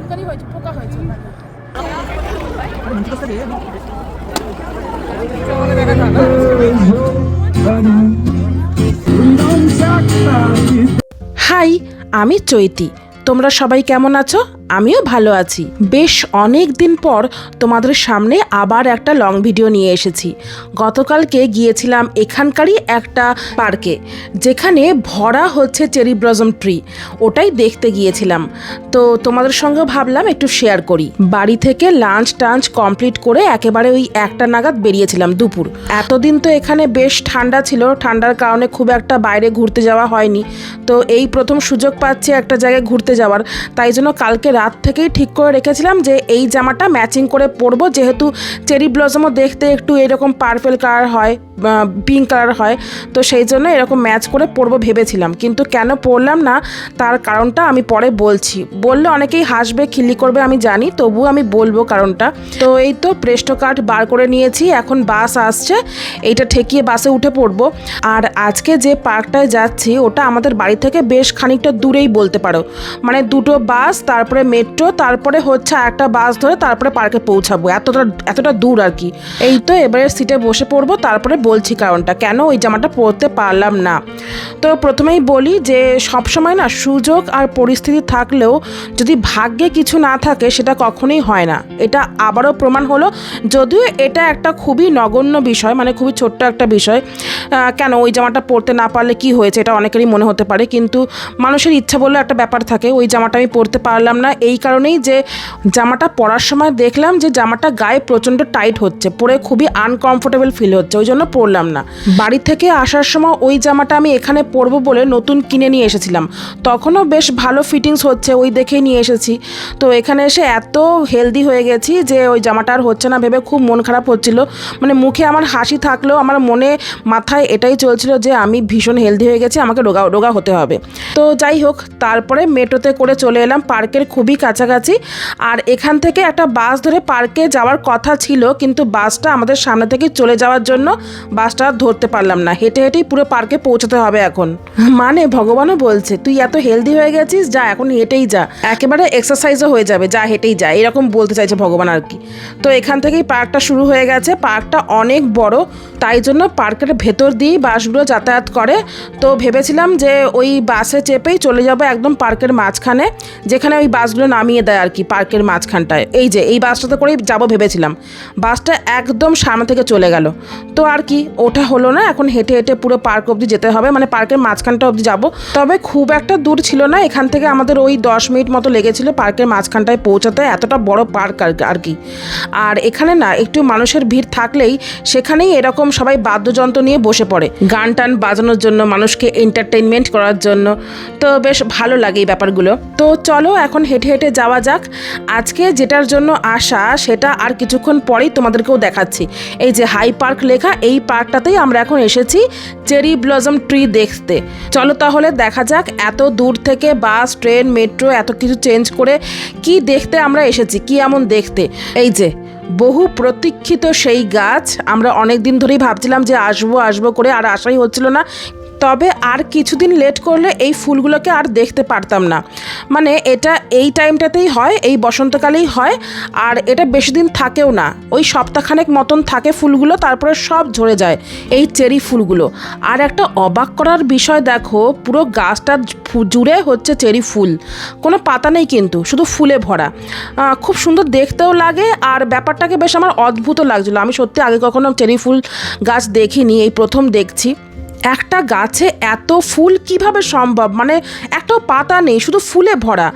ফুলকারি হয়েছে, পোকা হয়েছে। হাই, আমি চৈতি। তোমরা সবাই কেমন আছো? আমিও ভালো আছি। বেশ অনেক দিন পর তোমাদের সামনে আবার একটা লং ভিডিও নিয়ে এসেছি। গতকালকে গিয়েছিলাম এখানকারই একটা পার্কে, যেখানে ভরা হচ্ছে চেরি ব্লসম ট্রি। ওটাই দেখতে গিয়েছিলাম। তো তোমাদের সঙ্গে ভাবলাম একটু শেয়ার করি। বাড়ি থেকে লাঞ্চ টাঞ্চ কমপ্লিট করে একেবারে ওই 1টা নাগাদ বেরিয়েছিলাম দুপুর। এতদিন তো এখানে বেশ ঠান্ডা ছিল, ঠান্ডার কারণে খুব একটা বাইরে ঘুরতে যাওয়া হয়নি। তো এই প্রথম সুযোগ পাচ্ছি একটা জায়গায় ঘুরতে যাওয়ার। তাই জন্য কালকে রাত থেকেই ঠিক করে রেখেছিলাম যে এই জামাটা ম্যাচিং করে পরবো, যেহেতু চেরি ব্লসমও দেখতে একটু এরকম পার্পেল কালার হয়, পিঙ্ক কালার হয়, তো সেই জন্য এরকম ম্যাচ করে পরবো ভেবেছিলাম। কিন্তু কেন পরলাম না তার কারণটা আমি পরে বলছি। বললে অনেকেই হাসবে, খিল্লি করবে আমি জানি, তবুও আমি বলবো কারণটা। তো এই তো প্রেস্টো কার্ড বার করে নিয়েছি, এখন বাস আসছে, এইটা ঠেকিয়ে বাসে উঠে পড়বো। আর আজকে যে পার্কটায় যাচ্ছি ওটা আমাদের বাড়ি থেকে বেশ খানিকটা দূরেই বলতে পারো, মানে 2টো বাস, তারপরে মেট্রো, তারপরে হচ্ছে একটা বাস ধরে তারপরে পার্কে পৌঁছাবো। এতটা দূর আর কি। এই তো এবারে সিটে বসে পড়বো, তারপরে বলছি কারণটা কেন ওই জামাটা পরতে পারলাম না। তো প্রথমেই বলি যে সবসময় না সুযোগ আর পরিস্থিতি থাকলেও যদি ভাগ্যে কিছু না থাকে সেটা কখনোই হয় না। এটা আবারও প্রমাণ হলো। যদিও এটা একটা খুবই নগণ্য বিষয়, মানে খুবই ছোট্ট একটা বিষয়। কেন ওই জামাটা পরতে না পারলে কি হয়েছে, এটা অনেকেরই মনে হতে পারে, কিন্তু মানুষের ইচ্ছা বলে একটা ব্যাপার থাকে। ওই জামাটা আমি পরতে পারলাম না এই কারণেই যে জামাটা পরার সময় দেখলাম যে জামাটা গায়ে প্রচণ্ড টাইট হচ্ছে, পরে খুবই আনকমফোর্টেবল ফিল হচ্ছে, ওই জন্য পরলাম না। বাড়ি থেকে আসার সময় ওই জামাটা আমি এখানে পরবো বলে নতুন কিনে নিয়ে এসেছিলাম, তখনও বেশ ভালো ফিটিংস হচ্ছে, ওই দেখেই নিয়ে এসেছি। তো এখানে এসে এত হেলদি হয়ে গেছি যে ওই জামাটা আর হচ্ছে না ভেবে খুব মন খারাপ হচ্ছিল। মানে মুখে আমার হাসি থাকলেও আমার মনে মাথায় এটাই চলছিল যে আমি ভীষণ হেলদি হয়ে গেছি, আমাকে রোগা হতে হবে। তো যাই হোক, তারপরে মেট্রোতে করে চলে এলাম পার্কের খুবই কাছাকাছি। আর এখান থেকে একটা বাস ধরে পার্কে যাওয়ার কথা ছিল, কিন্তু বাসটা আমাদের সামনে থেকে চলে যাওয়ার জন্য বাসটা ধরতে পারলাম না। হেঁটে হেঁটেই পুরো পার্কে পৌঁছাতে হবে এখন। মানে ভগবানও বলছে তুই এত হেলদি হয়ে গেছিস, যা এখন হেঁটেই যা, একেবারে এক্সারসাইজও হয়ে যাবে, যা হেঁটেই যা, এরকম বলতে চাইছে ভগবান আর কি। তো এখান থেকেই পার্কটা শুরু হয়ে গেছে। পার্কটা অনেক বড়, তাই জন্য পার্কের ভেতর দিয়েই বাসগুলো যাতায়াত করে। তো ভেবেছিলাম যে ওই বাসে চেপেই চলে যাবো একদম পার্কের মাঝখানে, যেখানে ওই বাসগুলো নামিয়ে দেয় আর কি পার্কের মাঝখানটায়। এই যে এই বাসটাতে করেই যাবো ভেবেছিলাম, বাসটা একদম সামনে থেকে চলে গেল। তো আর কি, ওটা হলো না। এখন হেঁটে হেঁটে পুরো পার্ক অবধি যেতে হবে, মানে পার্কের মাঝখানটা অবধি যাবো। তবে খুব একটা দূর ছিল না, এখান থেকে আমাদের ওই 10 মিনিট মতো লেগেছিল পার্কের মাঝখানটায় পৌঁছাতে। এতটা বড় পার্ক আর কি। আর এখানে না একটু মানুষের ভিড় থাকলেই সেখানেই এরকম সবাই বাদ্যযন্ত্র নিয়ে বসে পড়ে গান টান বাজানোর জন্য, মানুষকে এন্টারটেইনমেন্ট করার জন্য। তো বেশ ভালো লাগে এই ব্যাপারগুলো। তো চলো এখন হেঁটে হেঁটে যাওয়া যাক। আজকে যেটার জন্য আসা সেটা আর কিছুক্ষণ পরেই তোমাদেরকেও দেখাচ্ছি। এই যে হাই পার্ক লেখা, এই পার্কটাতেই আমরা এখন এসেছি চেরি ব্লসম ট্রি দেখতে। চলো তাহলে দেখা যাক এত দূর থেকে বাস, ট্রেন, মেট্রো এত কিছু চেঞ্জ করে কি দেখতে আমরা এসেছি, কি এমন দেখতে। এই যে বহু প্রতীক্ষিত সেই গাছ, আমরা অনেক দিন ধরেই ভাবছিলাম যে আসবো করে, আর আসাই হচ্ছিল না। তবে আর কিছুদিন লেট করলে এই ফুলগুলোকে আর দেখতে পারতাম না। মানে এটা এই টাইমটাতেই হয়, এই বসন্তকালেই হয়, আর এটা বেশি দিন থাকেও না, ওই সপ্তাহখানেক মতন থাকে ফুলগুলো, তারপরে সব ঝরে যায় এই চেরি ফুলগুলো। আর একটা অবাক করার বিষয় দেখো, পুরো গাছটা জুড়ে হচ্ছে চেরি ফুল, কোনো পাতা নেই কিন্তু শুধু ফুলে ভরা। খুব সুন্দর দেখতেও লাগে, আর ব্যাপারটাকে বেশ আমার অদ্ভুত লাগছিলো। আমি সত্যি আগে কখনো চেরি ফুল গাছ দেখিনি, এই প্রথম দেখছি। একটা গাছে এত ফুল কিভাবে সম্ভব, মানে একটাও পাতা নেই, শুধু ফুলে ভরা,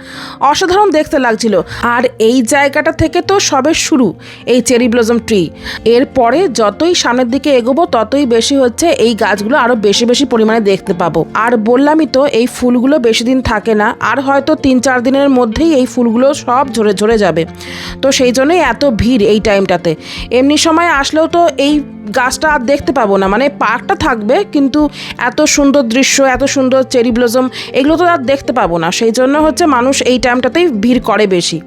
অসাধারণ দেখতে লাগছিল। আর এই জায়গাটা থেকে তো সবে শুরু এই চেরি ব্লসম ট্রি। এরপরে যতই সামনের দিকে এগোবো ততই বেশি হচ্ছে এই গাছগুলো আরও বেশি বেশি পরিমাণে দেখতে পাবো। আর বললামই তো এই ফুলগুলো বেশি দিন থাকে না, আর হয়তো 3-4 দিনের মধ্যেই এই ফুলগুলো সব ঝরে যাবে। তো সেই জন্যই এত ভিড় এই টাইমটাতে। এমনি সময় আসলেও তো এই গাছটা আর দেখতে পাবো না, মানে পার্কটা থাকবে কিন্তু এত সুন্দর দৃশ্য, এত সুন্দর চেরি ব্লসম এগুলো তো আর দেখতে পাবো না। সেই জন্য হচ্ছে মানুষ এই টাইমটাতেই ভিড় করে বেশি।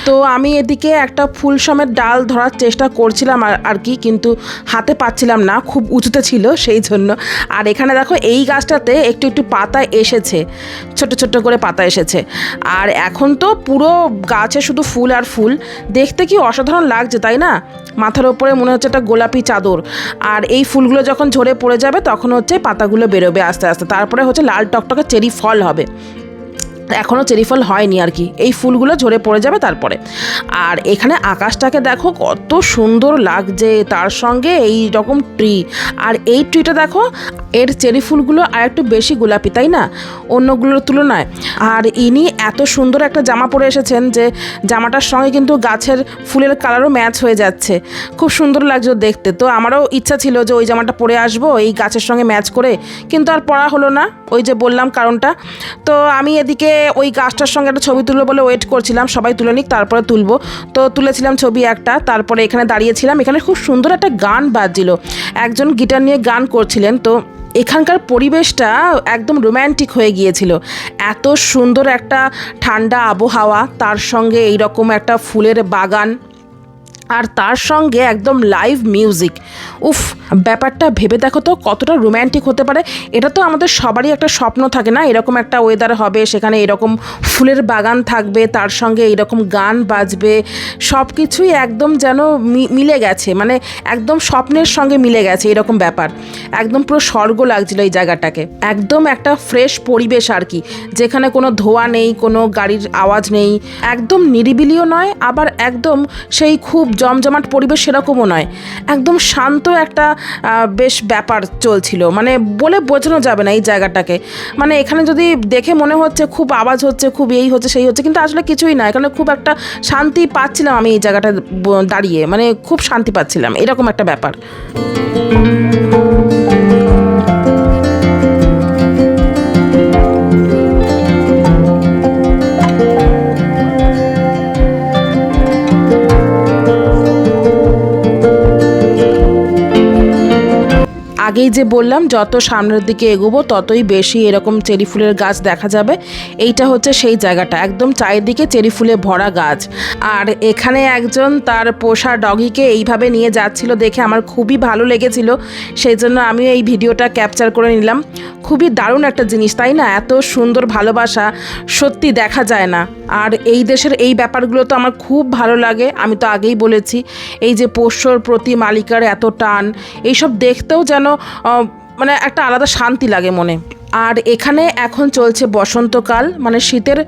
তো আমি এদিকে একটা ফুলসমের ডাল ধরার চেষ্টা করছিলাম আর কি, কিন্তু হাতে পাচ্ছিলাম না, খুব উঁচুতে ছিল সেই জন্য। আর এখানে দেখো এই গাছটাতে একটু একটু পাতা এসেছে, ছোট ছোট করে পাতা এসেছে। আর এখন তো পুরো গাছে শুধু ফুল আর ফুল, দেখতে কি অসাধারণ লাগছে তাই না? মাথার ওপরে মনে হচ্ছে একটা গোলাপি চাদর। আর এই ফুলগুলো যখন ঝরে পড়ে যাবে তখন হচ্ছে পাতাগুলো বেরোবে আস্তে আস্তে, তারপরে হচ্ছে লাল টকটকে চেরি ফল হবে। এখনও চেরি ফল হয়নি আর কি, এই ফুলগুলো ঝরে পড়ে যাবে তারপরে। আর এখানে আকাশটাকে দেখো কত সুন্দর লাগছে, তার সঙ্গে এই রকম ট্রি। আর এই ট্রিটা দেখো, এর চেরি ফুলগুলো আর একটু বেশি গোলাপি তাই না অন্যগুলোর তুলনায়। আর ইনি এত সুন্দর একটা জামা পরে এসেছেন যে জামাটার সঙ্গে কিন্তু গাছের ফুলের কালারও ম্যাচ হয়ে যাচ্ছে, খুব সুন্দর লাগছে দেখতে। তো আমারও ইচ্ছা ছিল যে ওই জামাটা পরে আসবো এই গাছের সঙ্গে ম্যাচ করে, কিন্তু আর পরা হলো না, ওই যে বললাম কারণটা। তো আমি এদিকে ওই গাছটার সঙ্গে একটা ছবি তুলবো বলে ওয়েট করছিলাম, সবাই তুলে নিক তারপরে তুলবো। তো তুলেছিলাম ছবি একটা, তারপরে এখানে দাঁড়িয়েছিলাম। এখানে খুব সুন্দর একটা গান বাজছিল, একজন গিটার নিয়ে গান করছিলেন। তো এখানকার পরিবেশটা একদম রোম্যান্টিক হয়ে গিয়েছিল, এত সুন্দর একটা ঠান্ডা আবহাওয়া, তার সঙ্গে এইরকম একটা ফুলের বাগান, আর তার সঙ্গে একদম লাইভ মিউজিক। উফ, ব্যাপারটা ভেবে দেখো তো কতটা রোম্যান্টিক হতে পারে। এটা তো আমাদের সবারই একটা স্বপ্ন থাকে না, এরকম একটা ওয়েদার হবে, সেখানে এরকম ফুলের বাগান থাকবে, তার সঙ্গে এরকম গান বাজবে, সব কিছুই একদম যেন মিলে গেছে, মানে একদম স্বপ্নের সঙ্গে মিলে গেছে এরকম ব্যাপার। একদম পুরো স্বর্গ লাগছিল এই জায়গাটাকে, একদম একটা ফ্রেশ পরিবেশ আর কি, যেখানে কোনো ধোঁয়া নেই, কোনো গাড়ির আওয়াজ নেই, একদম নিরিবিলিও নয়, আবার একদম সেই খুব জমজমাট পরিবেশ সেরকমও নয়, একদম শান্ত একটা বেশ ব্যাপার চলছিল, মানে বলে বোঝানো যাবে না এই জায়গাটাকে। মানে এখানে যদি দেখে মনে হচ্ছে খুব আওয়াজ হচ্ছে, খুব এই হচ্ছে সেই হচ্ছে, কিন্তু আসলে কিছুই না, এখানে খুব একটা শান্তি পাচ্ছিলাম আমি এই জায়গাটা দাঁড়িয়ে, মানে খুব শান্তি পাচ্ছিলাম, এরকম একটা ব্যাপার। আগেই যে বললাম যত সামনের দিকে এগোবো ততই বেশি এরকম চেরি ফুলের গাছ দেখা যাবে। এইটা হচ্ছে সেই জায়গাটা, একদম চারিদিকে চেরি ফুলে ভরা গাছ। আর এখানে একজন তার পোষা ডগিকে এইভাবে নিয়ে যাচ্ছিল দেখে আমার খুবই ভালো লেগেছিল, সেই জন্য আমিও এই ভিডিওটা ক্যাপচার করে নিলাম। খুবই দারুণ একটা জিনিস তাই না, এত সুন্দর ভালোবাসা সত্যি দেখা যায় না। আর এই দেশের এই ব্যাপারগুলো তো আমার খুব ভালো লাগে, আমি তো আগেই বলেছি, এই যে পোষ্যর প্রতি মালিকার এত টান, এইসব দেখতেও যেন মানে একটা আলাদা শান্তি লাগে মনে। আর এখানে এখন চলছে বসন্তকাল, মানে শীতের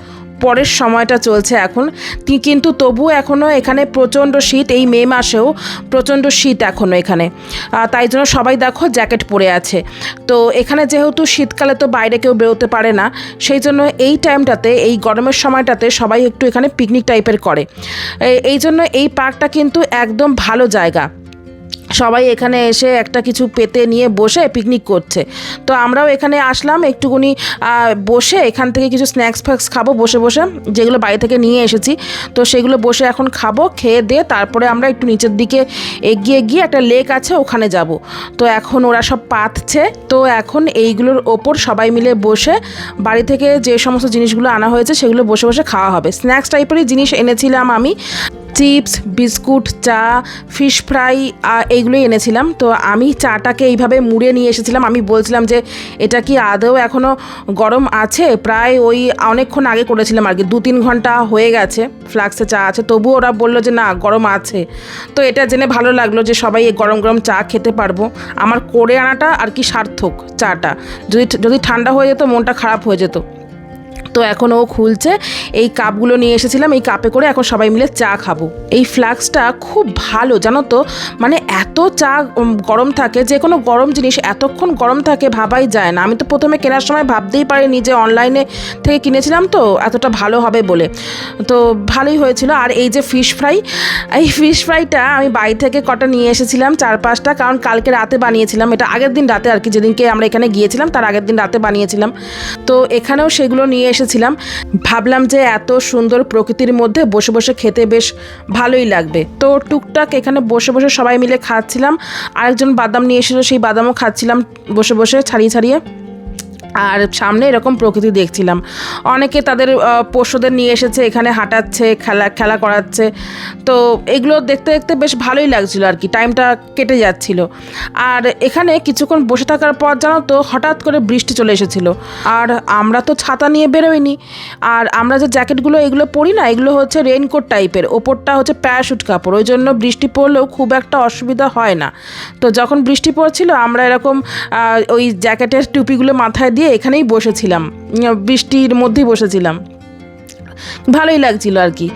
পরের সময়টা চলছে এখন, কিন্তু তবুও এখনও এখানে প্রচণ্ড শীত, এই মে মাসেও প্রচণ্ড শীত এখনও এখানে, তাই জন্য সবাই দেখো জ্যাকেট পরে আছে। তো এখানে যেহেতু শীতকালে তো বাইরে কেউ বেরোতে পারে না, সেই জন্য এই টাইমটাতে, এই গরমের সময়টাতে সবাই একটু এখানে পিকনিক টাইপের করে। এই জন্য এই পার্কটা কিন্তু একদম ভালো জায়গা, সবাই এখানে এসে একটা কিছু পেতে নিয়ে বসে পিকনিক করছে। তো আমরাও এখানে আসলাম একটুকুনি বসে, এখান থেকে কিছু স্ন্যাক্স ফ্যাক্স খাবো বসে বসে, যেগুলো বাড়ি থেকে নিয়ে এসেছি, তো সেগুলো বসে এখন খাবো। খেয়ে দিয়ে তারপরে আমরা একটু নিচের দিকে এগিয়ে গিয়ে একটা লেক আছে ওখানে যাব। তো এখন ওরা সব পাতছে, তো এখন এইগুলোর ওপর সবাই মিলে বসে বাড়ি থেকে যে সমস্ত জিনিসগুলো আনা হয়েছে সেগুলো বসে বসে খাওয়া হবে। স্ন্যাক্স টাইপেরই জিনিস এনেছিলাম আমি, চিপস, বিস্কুট, চা, ফিশ ফ্রাই, এইগুলোই এনেছিলাম। তো আমি চাটাকে এইভাবে মুড়ে নিয়ে এসেছিলাম। আমি বলছিলাম যে এটা কি আদৌ এখনও গরম আছে, প্রায় ওই অনেকক্ষণ আগে করেছিলাম আর কি, 2-3 ঘন্টা হয়ে গেছে ফ্লাক্সে চা আছে, তবুও ওরা বললো যে না গরম আছে। তো এটা জেনে ভালো লাগলো যে সবাই এই গরম গরম চা খেতে পারবো। আমার করে আনাটা আর কি সার্থক চাটা, যদি ঠান্ডা হয়ে যেত মনটা খারাপ হয়ে যেত। তো এখন ও খুলছে, এই কাপগুলো নিয়ে এসেছিলাম, এই কাপে করে এখন সবাই মিলে চা খাবো। এই ফ্লাক্সটা খুব ভালো জানো তো, মানে এত চা গরম থাকে, যে কোনো গরম জিনিস এতক্ষণ গরম থাকে ভাবাই যায় না। আমি তো প্রথমে কেনার সময় ভাবতেই পারিনি যে অনলাইনে থেকে কিনেছিলাম তো এতটা ভালো হবে বলে, তো ভালোই হয়েছিল। আর এই যে ফিশ ফ্রাই, এই ফিশ ফ্রাইটা আমি বাড়ি থেকে কটা নিয়ে এসেছিলাম 4-5টা, কারণ কালকে রাতে বানিয়েছিলাম, এটা আগের দিন রাতে আর কি, যেদিনকে আমরা এখানে গিয়েছিলাম তার আগের দিন রাতে বানিয়েছিলাম। তো এখানেও সেগুলো নিয়ে এসেছি। বসেছিলাম, ভাবলাম যে এত সুন্দর প্রকৃতির মধ্যে বসে বসে খেতে বেশ ভালোই লাগবে। তো টুকটাক এখানে বসে বসে সবাই মিলে খাচ্ছিলাম। আরেকজন বাদাম নিয়ে এসেছিলো, সেই বাদামও খাচ্ছিলাম বসে বসে ছাড়িয়ে ছাড়িয়ে। আর সামনে এরকম প্রকৃতি দেখছিলাম। অনেকে তাদের পোষ্যদের নিয়ে এসেছে, এখানে হাঁটাচ্ছে, খেলা করাচ্ছে। তো এগুলো দেখতে দেখতে বেশ ভালোই লাগছিল আর কি, টাইমটা কেটে যাচ্ছিল। আর এখানে কিছুক্ষণ বসে থাকার পর জানো তো হঠাৎ করে বৃষ্টি চলে এসেছিলো। আর আমরা তো ছাতা নিয়ে বেরোইনি, আর আমরা যে জ্যাকেটগুলো এগুলো পরি না, এগুলো হচ্ছে রেইনকোট টাইপের, ওপরটা হচ্ছে প্যারাশুট কাপড়, ওই জন্য বৃষ্টি পড়লেও খুব একটা অসুবিধা হয় না। তো যখন বৃষ্টি পড়ছিল আমরা এরকম ওই জ্যাকেটের টুপিগুলো মাথায় দিয়ে এখানেই বসেছিলাম, বৃষ্টির মধ্যেই বসেছিলাম, ভালোই লাগছিল আর কি।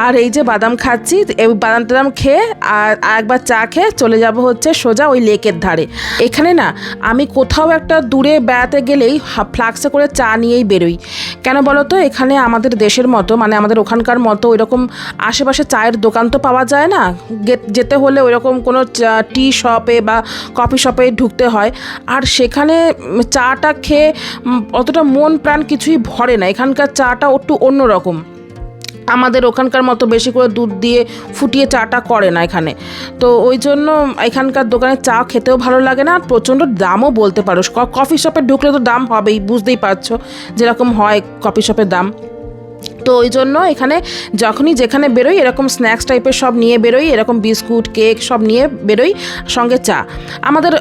আর এই যে বাদাম খাচ্ছি, এই বাদাম টাদাম খেয়ে আর একবার চা খেয়ে চলে যাব হচ্ছে সোজা ওই লেকের ধারে। এখানে না আমি কোথাও একটা দূরে বেড়াতে গেলেই ফ্লাক্সে করে চা নিয়েই বেরোই। কেন বলো তো, এখানে আমাদের দেশের মতো মানে আমাদের ওখানকার মতো ওইরকম আশেপাশে চায়ের দোকান তো পাওয়া যায় না, যেতে হলে ওইরকম কোনো টি শপে বা কফি শপে ঢুকতে হয়। আর সেখানে চাটা খেয়ে অতটা মন প্রাণ কিছুই ভরে না, এখানকার চাটা একটু অন্যরকম। আমাদের ওখানকার মতো বেশি করে দুধ দিয়ে ফুটিয়ে চাটা করে না এখানে। তো ওই জন্য এখানকার দোকানে চা খেতেও ভালো লাগে না, আর প্রচণ্ড দামও বলতে পারো। কফি শপে ঢুকলে তো দাম হবেই, বুঝতেই পারছো যেরকম হয় কফি শপের দাম। তো ওই জন্য এখানে যখনই যেখানে বেরোই এরকম স্ন্যাক্স টাইপের সব নিয়ে বেরোই, এরকম বিস্কুট কেক সব নিয়ে বেরোই, সঙ্গে চা। আমাদের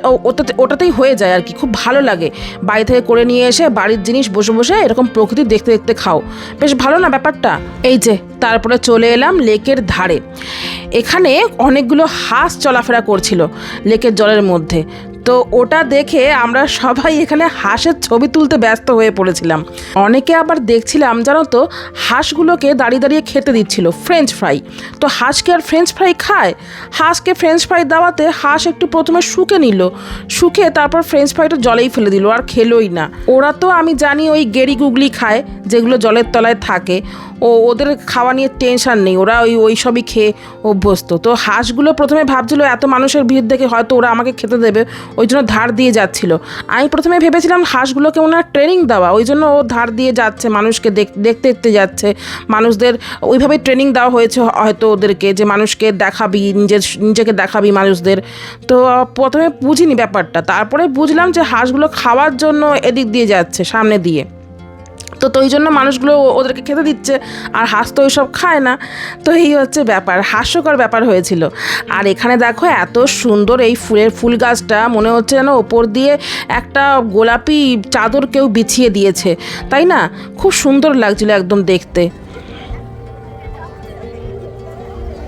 ওটাতেই হয়ে যায় আর কি, খুব ভালো লাগে। বাড়ি থেকে করে নিয়ে এসে বাড়ির জিনিস বসে বসে এরকম প্রকৃতি দেখতে দেখতে খাও, বেশ ভালো না ব্যাপারটা। এই যে তারপরে চলে এলাম লেকের ধারে। এখানে অনেকগুলো হাঁস চলাফেরা করছিল লেকের জলের মধ্যে। তো ওটা দেখে আমরা সবাই এখানে হাঁসের ছবি তুলতে ব্যস্ত হয়ে পড়েছিলাম। অনেকে আবার দেখছিলাম জানো তো, হাঁসগুলোকে দাঁড়িয়ে দাঁড়িয়ে খেতে দিচ্ছিল ফ্রেঞ্চ ফ্রাই। তো হাঁসকে আর ফ্রেঞ্চ ফ্রাই খায়? হাঁসকে ফ্রেঞ্চ ফ্রাই দেওয়াতে হাঁস একটু প্রথমে শুকে নিল, শুকে তারপর ফ্রেঞ্চ ফ্রাইটা জলেই ফেলে দিল, আর খেলোই না। ওরা তো আমি জানি ওই গেরি গুগলি খায় যেগুলো জলের তলায় থাকে, ওদের খাওয়া নিয়ে টেনশন নেই, ওরা ওই সবই খেয়ে অভ্যস্ত। তো হাঁসগুলো প্রথমে ভাবছিল এত মানুষের ভিড় দেখে হয়তো ওরা আমাকে খেতে দেবে, ওই জন্য ধার দিয়ে যাচ্ছিল। আমি প্রথমে ভেবেছিলাম হাঁসগুলোকে ওনার ট্রেনিং দেওয়া, ওই জন্য ও ধার দিয়ে যাচ্ছে, মানুষকে দেখতে দেখতে যাচ্ছে। মানুষদের ওইভাবে ট্রেনিং দেওয়া হয়েছে হয়তো ওদেরকে, যে মানুষকে দেখাবি, নিজেকে দেখাবি মানুষদের। তো প্রথমে বুঝিনি ব্যাপারটা, তারপরে বুঝলাম যে হাঁসগুলো খাওয়ার জন্য এদিক দিয়ে যাচ্ছে, সামনে দিয়ে। তো ওই জন্য মানুষগুলো ওদেরকে খেতে দিচ্ছে, আর হাঁস তো ওইসব খায় না। তো এই হচ্ছে ব্যাপার, হাস্যকর ব্যাপার হয়েছিল। আর এখানে দেখো এত সুন্দর এই ফুল গাছটা, মনে হচ্ছে যেন ওপর দিয়ে একটা গোলাপি চাদর কেউ বিছিয়ে দিয়েছে, তাই না? খুব সুন্দর লাগছিল একদম দেখতে।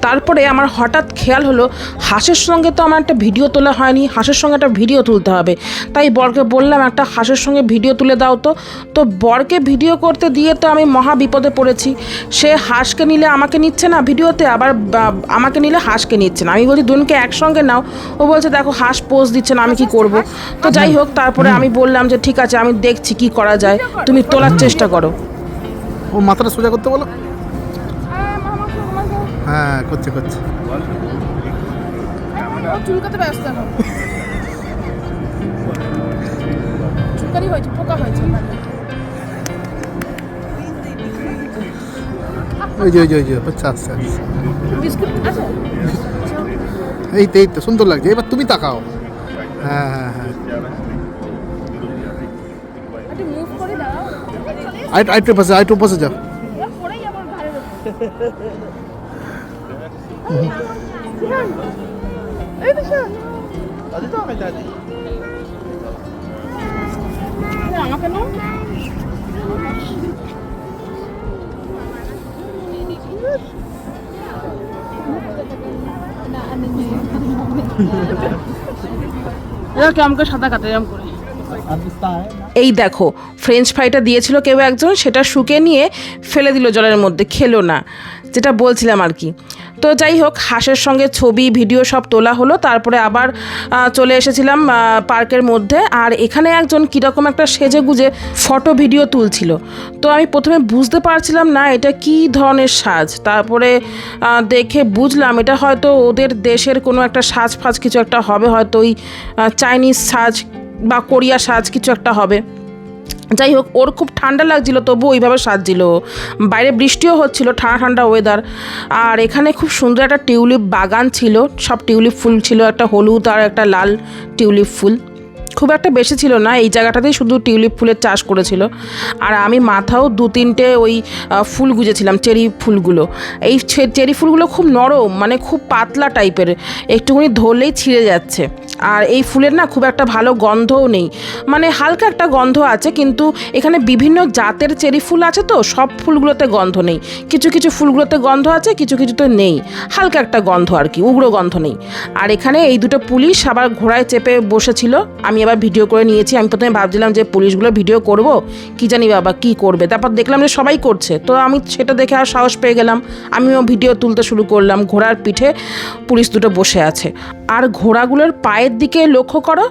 তারপরে আমার হঠাৎ খেয়াল হলো হাঁসের সঙ্গে তো আমার একটা ভিডিও তোলা হয়নি, হাঁসের সঙ্গে একটা ভিডিও তুলতে হবে। তাই বরকে বললাম একটা হাঁসের সঙ্গে ভিডিও তুলে দাও তো। তো বরকে ভিডিও করতে দিয়ে তো আমি মহা বিপদে পড়েছি। সে হাঁসকে নিলে আমাকে নিচ্ছে না ভিডিওতে, আবার আমাকে নিলে হাঁসকে নিচ্ছে না। আমি বলছি দুনকে একসঙ্গে নাও, ও বলছে দেখো হাঁস পোজ দিচ্ছে না, আমি কি করব। তো যাই হোক, তারপরে আমি বললাম যে ঠিক আছে, আমি দেখছি কি করা যায়, তুমি তোলার চেষ্টা করো। ও মাথাটা সোজা করতে বলো। হ্যাঁ করছে চুলকাতে ব্যস্ত না, চুলকানি হয়েছে, পোকা হয়েছে। ওই যে আচ্ছা বিস্কুট আছে, এই তো সুন্দর লাগছে। এবার তুমি তাকাও। হ্যাঁ একটু মুভ করে দাও, আইটু পাশে যাও। পড়েই আমার ভালো এই তো আমাকে নাও। আমাকে সাদা কাটে এরকম করে। এই দেখো ফ্রেঞ্চ ফ্রাইটা দিয়েছিল কেউ একজন, সেটা শুকে নিয়ে ফেলে দিল জলের মধ্যে, খেলো না, যেটা বলছিলাম আর কি। তো যাই হোক, হাঁসের সঙ্গে ছবি ভিডিও সব তোলা হলো। তারপরে আবার চলে এসেছিলাম পার্কের মধ্যে। আর এখানে একজন কীরকম একটা সেজে গুজে ফটো ভিডিও তুলছিল। তো আমি প্রথমে বুঝতে পারছিলাম না এটা কী ধরনের সাজ, তারপরে দেখে বুঝলাম এটা হয়তো ওদের দেশের কোনো একটা সাজ ফাজ কিছু একটা হবে, হয়তো ওই চাইনিজ সাজ বা কোরিয়া সাজ কিছু একটা হবে। যাই হোক, ওর খুব ঠান্ডা লাগছিল, তবু ওইভাবে সাজছিল। বাইরে বৃষ্টিও হচ্ছিল, ঠান্ডা ঠান্ডা ওয়েদার। আর এখানে খুব সুন্দর একটা টিউলিপ বাগান ছিল, সব টিউলিপ ফুল ছিল, একটা হলুদ আর একটা লাল টিউলিপ ফুল। খুব একটা বেশি ছিল না, এই জায়গাটাতেই শুধু টিউলিপ ফুলের চাষ করেছিল। আর আমি মাথাও 2-3টে ওই ফুল গুজেছিলাম, চেরি ফুলগুলো। এই চেরি ফুলগুলো খুব নরম, মানে খুব পাতলা টাইপের, একটুখানি ধরলেই ছিঁড়ে যাচ্ছে। আর এই ফুলের না খুব একটা ভালো গন্ধও নেই, মানে হালকা একটা গন্ধ আছে, কিন্তু এখানে বিভিন্ন জাতের চেরি ফুল আছে তো, সব ফুলগুলোতে গন্ধ নেই। কিছু কিছু ফুলগুলোতে গন্ধ আছে, কিছু কিছুতে নেই, হালকা একটা গন্ধ আর কি, উগ্র গন্ধ নেই। আর এখানে এই দুটো পুলিশ আবার ঘোড়ায় চেপে বসেছিল, আমি আবার ভিডিও করে নিয়েছি। আমি প্রথমে ভাবছিলাম যে পুলিশগুলো ভিডিও করব, কি জানি বাবা কি করবে, তারপর দেখলাম যে সবাই করছে, তো আমি সেটা দেখে আর সাহস পেয়ে গেলাম, আমিও ভিডিও তুলতে শুরু করলাম। ঘোড়ার পিঠে পুলিশ দুটো বসে আছে, আর ঘোড়াগুলোর পায়ের দিকে লক্ষ্য করো।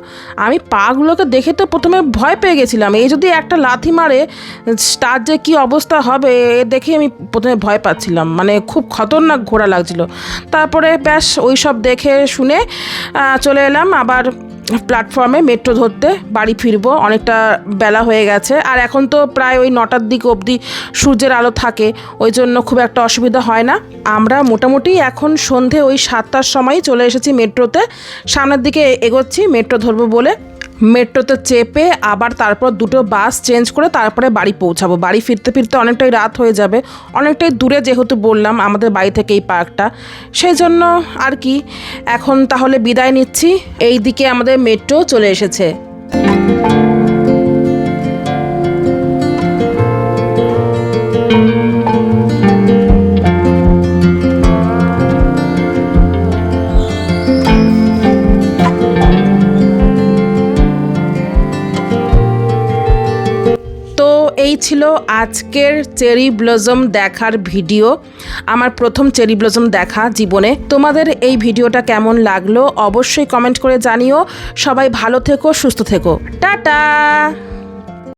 আমি পাগুলোকে দেখে তো প্রথমে ভয় পেয়ে গেছিলাম, এই যদি একটা লাথি মারে তার যে কী অবস্থা হবে এ দেখে আমি প্রথমে ভয় পাচ্ছিলাম, মানে খুব খতরনাক ঘোড়া লাগছিল। তারপরে ব্যাস ওই সব দেখে শুনে চলে এলাম আবার প্ল্যাটফর্মে মেট্রো ধরতে, বাড়ি ফিরবো, অনেকটা বেলা হয়ে গেছে। আর এখন তো প্রায় ওই 9টার দিক অবধি সূর্যের আলো থাকে, ওই জন্য খুব একটা অসুবিধা হয় না। আমরা মোটামুটি এখন সন্ধে ওই 7টার সময় চলে এসেছি মেট্রোতে, সামনের দিকে এগোচ্ছি মেট্রো ধরবো বলে। মেট্রোতে চেপে আবার তারপর দুটো বাস চেঞ্জ করে তারপরে বাড়ি পৌঁছাবো। বাড়ি ফিরতে ফিরতে অনেকটাই রাত হয়ে যাবে, অনেকটাই দূরে যেহেতু বললাম আমাদের বাড়ি থেকে এই পার্কটা, সেই জন্য আর কি এখন তাহলে বিদায় নিচ্ছি। এই দিকে আমাদের মেট্রো চলে এসেছে। এই ছিল আজকের চেরি ব্লসম দেখার ভিডিও, আমার প্রথম চেরি ব্লসম দেখা জীবনে। তোমাদের এই ভিডিওটা কেমন লাগলো অবশ্যই কমেন্ট করে জানিও। সবাই ভালো থেকো, সুস্থ থেকো, টাটা।